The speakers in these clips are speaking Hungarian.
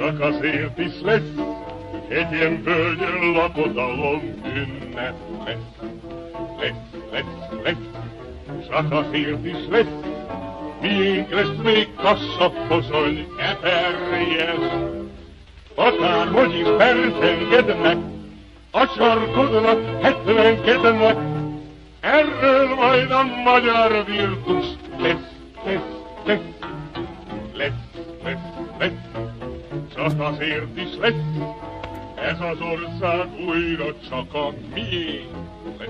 csak azért is lesz, egy ilyen földön lakodalom ünnep lesz. Lesz, csak azért is lesz, miénk lesz még kassa, pozsony, eperjes. Akárhogy is percengednek, a sarkodnak, hetvenkednek, erről majd a magyar virtus lesz. Csak azért is lesz, ez az ország újra csak a miénk lesz.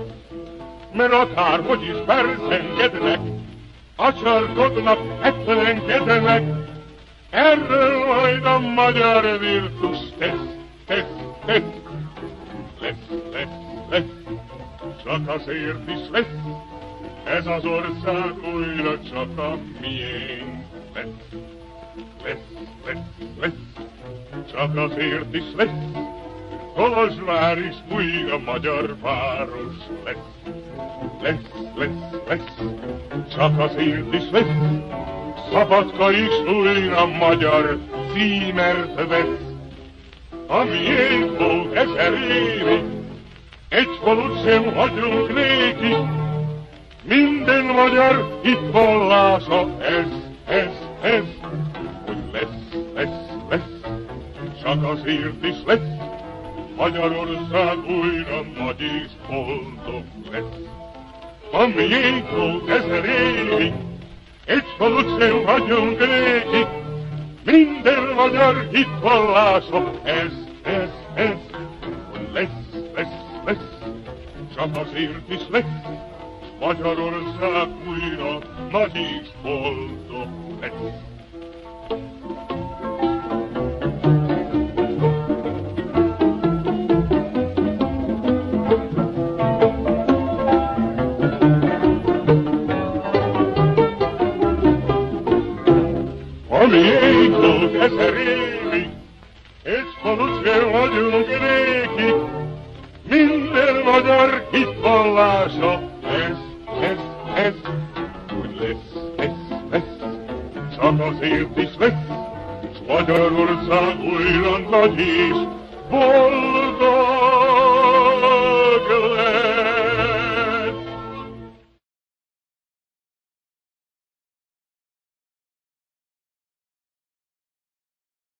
Mert akárhogy is percengednek, acsarkodnak, hetvenkednek, erről majd a magyar virtus lesz. Csak azért is lesz, ez az ország újra csak a miénk lesz. Csak azért is lesz, Kolozsvár is újra magyar város lesz. Csak azért is lesz, Szabadka is újra magyar címert vesz. A miénk volt 1000 évig, egy falut sem hagyunk néki, minden magyar hitvallása ez. Hogy lesz, csak azért is lesz, Magyarország újra nagy és boldog lesz. A miénk volt 1000 évig, egy falut sem hagyunk néki, minden magyar hitvallása ez. Hogy lesz, csak azért is lesz, Magyarország újra nagy és boldog lesz. A miénk volt 1000 évig, egy falut sem hagyunk néki, minden magyar hitvallása ez. Hogy lesz, csak azért is lesz, s Magyarország újra nagy és boldog.